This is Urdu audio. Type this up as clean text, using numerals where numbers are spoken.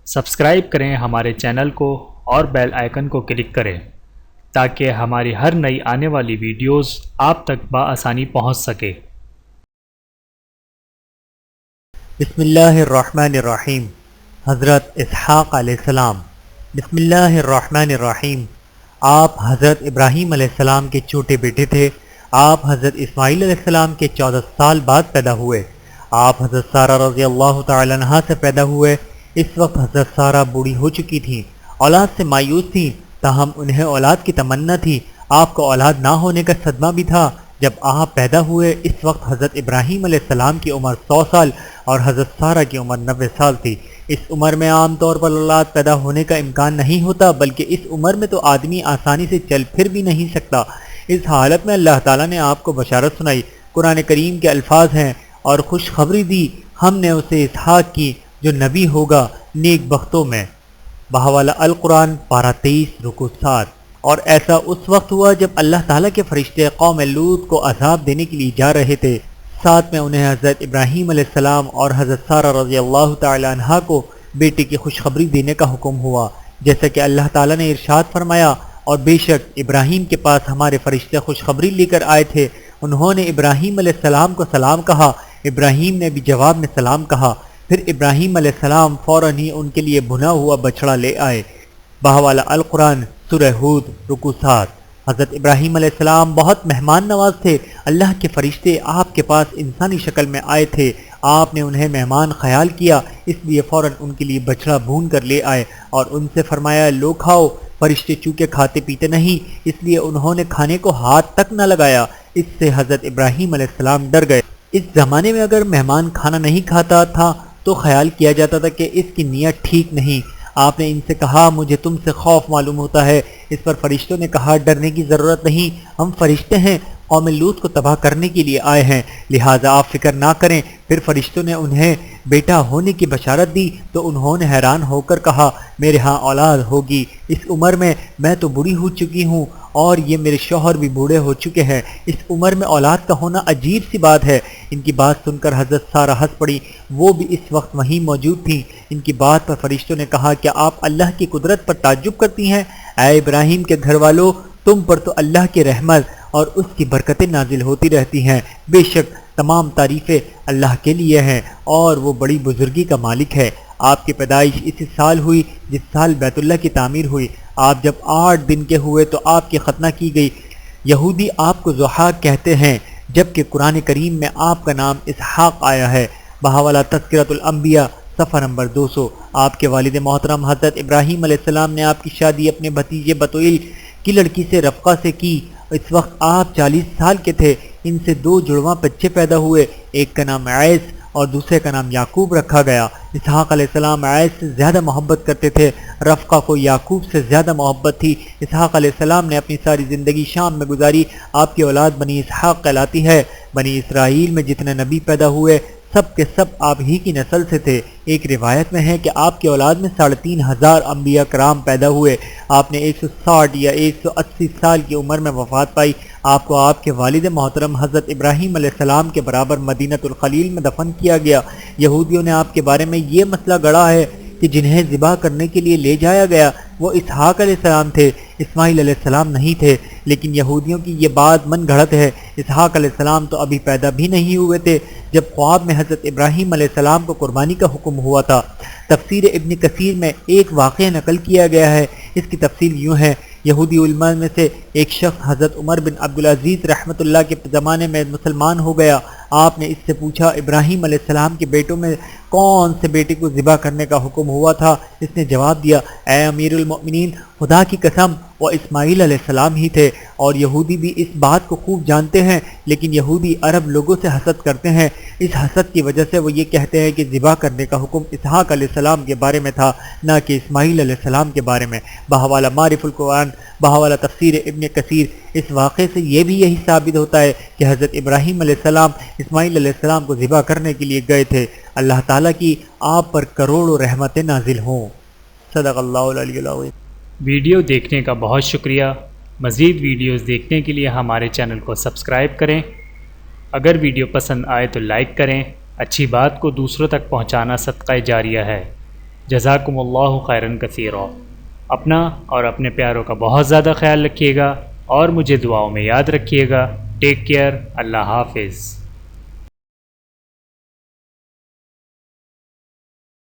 سبسکرائب کریں ہمارے چینل کو اور بیل آئیکن کو کلک کریں تاکہ ہماری ہر نئی آنے والی ویڈیوز آپ تک بآسانی پہنچ سکے۔ بسم اللہ الرحمن الرحیم۔ حضرت اسحاق علیہ السلام۔ بسم اللہ الرحمن الرحیم۔ آپ حضرت ابراہیم علیہ السلام کے چھوٹے بیٹے تھے۔ آپ حضرت اسماعیل علیہ السلام کے 14 سال بعد پیدا ہوئے۔ آپ حضرت سارہ رضی اللہ تعالی عنہا سے پیدا ہوئے۔ اس وقت حضرت سارہ بوڑھی ہو چکی تھیں، اولاد سے مایوس تھیں، تاہم انہیں اولاد کی تمنا تھی۔ آپ کو اولاد نہ ہونے کا صدمہ بھی تھا۔ جب آپ پیدا ہوئے اس وقت حضرت ابراہیم علیہ السلام کی عمر 100 سال اور حضرت سارہ کی عمر 90 سال تھی۔ اس عمر میں عام طور پر اولاد پیدا ہونے کا امکان نہیں ہوتا، بلکہ اس عمر میں تو آدمی آسانی سے چل پھر بھی نہیں سکتا۔ اس حالت میں اللہ تعالیٰ نے آپ کو بشارت سنائی۔ قرآن کریم کے الفاظ ہیں، اور خوشخبری دی ہم نے اسے اسحاق کی جو نبی ہوگا نیک بختوں میں۔ بہوالا القرآن پارہ 23 رکوع 7۔ اور ایسا اس وقت ہوا جب اللہ تعالیٰ کے فرشتے قوم لوط کو عذاب دینے کے لیے جا رہے تھے۔ ساتھ میں انہیں حضرت ابراہیم علیہ السلام اور حضرت سارہ رضی اللہ تعالی عنہا کو بیٹے کی خوشخبری دینے کا حکم ہوا، جیسا کہ اللہ تعالیٰ نے ارشاد فرمایا، اور بے شک ابراہیم کے پاس ہمارے فرشتے خوشخبری لے کر آئے تھے، انہوں نے ابراہیم علیہ السلام کو سلام کہا، ابراہیم نے بھی جواب میں سلام کہا۔ پھر ابراہیم علیہ السلام فوراً ہی ان کے لیے بھنا ہوا بچڑا لے آئے۔ بہوالا القرآن سورہ ہود رکوع 7۔ حضرت ابراہیم علیہ السلام بہت مہمان نواز تھے۔ اللہ کے فرشتے آپ کے پاس انسانی شکل میں آئے تھے، آپ نے انہیں مہمان خیال کیا، اس لیے فوراً ان کے لیے بچڑا بھون کر لے آئے اور ان سے فرمایا لو کھاؤ۔ فرشتے چونکہ کھاتے پیتے نہیں، اس لیے انہوں نے کھانے کو ہاتھ تک نہ لگایا۔ اس سے حضرت ابراہیم علیہ السلام ڈر گئے۔ اس زمانے میں اگر مہمان کھانا نہیں کھاتا تھا تو خیال کیا جاتا تھا کہ اس کی نیت ٹھیک نہیں۔ آپ نے ان سے کہا مجھے تم سے خوف معلوم ہوتا ہے۔ اس پر فرشتوں نے کہا ڈرنے کی ضرورت نہیں، ہم فرشتے ہیں، قوم لوط کو تباہ کرنے کے لیے آئے ہیں، لہٰذا آپ فکر نہ کریں۔ پھر فرشتوں نے انہیں بیٹا ہونے کی بشارت دی تو انہوں نے حیران ہو کر کہا میرے ہاں اولاد ہوگی۔ اس عمر میں تو بوڑھی ہو چکی ہوں اور یہ میرے شوہر بھی بوڑھے ہو چکے ہیں، اس عمر میں اولاد کا ہونا عجیب سی بات ہے۔ ان کی بات سن کر حضرت سارہ ہنس پڑی، وہ بھی اس وقت وہیں موجود تھیں۔ ان کی بات پر فرشتوں نے کہا کیا آپ اللہ کی قدرت پر تعجب کرتی ہیں؟ اے ابراہیم کے گھر والوں، تم پر تو اللہ کی رحمت اور اس کی برکتیں نازل ہوتی رہتی ہیں۔ بے شک تمام تعریفیں اللہ کے لیے ہیں اور وہ بڑی بزرگی کا مالک ہے۔ آپ کی پیدائش اسی سال ہوئی جس سال بیت اللہ کی تعمیر ہوئی۔ آپ جب 8 دن کے ہوئے تو آپ کی ختنہ کی گئی۔ یہودی آپ کو ضحاک کہتے ہیں، جبکہ قرآن کریم میں آپ کا نام اسحاق آیا ہے۔ بہوالا تذکرۃ الانبیاء صفحہ نمبر 200۔ آپ کے والد محترم حضرت ابراہیم علیہ السلام نے آپ کی شادی اپنے بھتیجے بطویل کی لڑکی سے رفقہ سے کی۔ اس وقت آپ 40 سال کے تھے۔ ان سے 2 جڑواں بچے پیدا ہوئے، ایک کا نام عیس اور دوسرے کا نام یعقوب رکھا گیا۔ اسحاق علیہ السلام عیس سے زیادہ محبت کرتے تھے، رفقہ کو یعقوب سے زیادہ محبت تھی۔ اسحاق علیہ السلام نے اپنی ساری زندگی شام میں گزاری۔ آپ کی اولاد بنی اسحاق کہلاتی ہے۔ بنی اسرائیل میں جتنے نبی پیدا ہوئے سب کے سب آپ ہی کی نسل سے تھے۔ ایک روایت میں ہے کہ آپ کی اولاد میں 3500 انبیاء کرام پیدا ہوئے۔ آپ نے 160 یا 180 سال کی عمر میں وفات پائی۔ آپ کو آپ کے والد محترم حضرت ابراہیم علیہ السلام کے برابر مدینۃ الخلیل میں دفن کیا گیا۔ یہودیوں نے آپ کے بارے میں یہ مسئلہ گڑھا ہے کہ جنہیں ذبح کرنے کے لیے لے جایا گیا وہ اسحاق علیہ السلام تھے، اسماعیل علیہ السلام نہیں تھے، لیکن یہودیوں کی یہ بات من گھڑت ہے۔ اسحاق علیہ السلام تو ابھی پیدا بھی نہیں ہوئے تھے جب خواب میں حضرت ابراہیم علیہ السلام کو قربانی کا حکم ہوا تھا۔ تفسیر ابن کثیر میں ایک واقعہ نقل کیا گیا ہے، اس کی تفصیل یوں ہے۔ یہودی علماء میں سے ایک شخص حضرت عمر بن عبدالعزیز رحمۃ اللہ کے زمانے میں مسلمان ہو گیا۔ آپ نے اس سے پوچھا ابراہیم علیہ السلام کے بیٹوں میں کون سے بیٹے کو ذبح کرنے کا حکم ہوا تھا؟ اس نے جواب دیا اے امیر المؤمنین، خدا کی قسم وہ اسماعیل علیہ السلام ہی تھے۔ اور یہودی بھی اس بات کو خوب جانتے ہیں، لیکن یہودی عرب لوگوں سے حسد کرتے ہیں۔ اس حسد کی وجہ سے وہ یہ کہتے ہیں کہ ذبح کرنے کا حکم اسحاق علیہ السلام کے بارے میں تھا، نہ کہ اسماعیل علیہ السلام کے بارے میں۔ بہوالا معرف القرآن، بہوالا تفسیر ابن کثیر۔ اس واقعے سے یہ بھی یہی ثابت ہوتا ہے کہ حضرت ابراہیم علیہ السلام اسماعیل علیہ السلام کو ذبح کرنے کے لیے گئے تھے۔ اللہ تعالیٰ کی آپ پر کروڑوں رحمتیں نازل ہوں۔ صدق اللہ العلی العظیم۔ ویڈیو دیکھنے کا بہت شکریہ۔ مزید ویڈیوز دیکھنے کے لیے ہمارے چینل کو سبسکرائب کریں۔ اگر ویڈیو پسند آئے تو لائک کریں۔ اچھی بات کو دوسروں تک پہنچانا صدقہ جاریہ ہے۔ جزاکم اللہ خیرن کثیرا۔ اپنا اور اپنے پیاروں کا بہت زیادہ خیال رکھیے گا اور مجھے دعاؤں میں یاد رکھیے گا۔ ٹیک کیئر، اللہ حافظ۔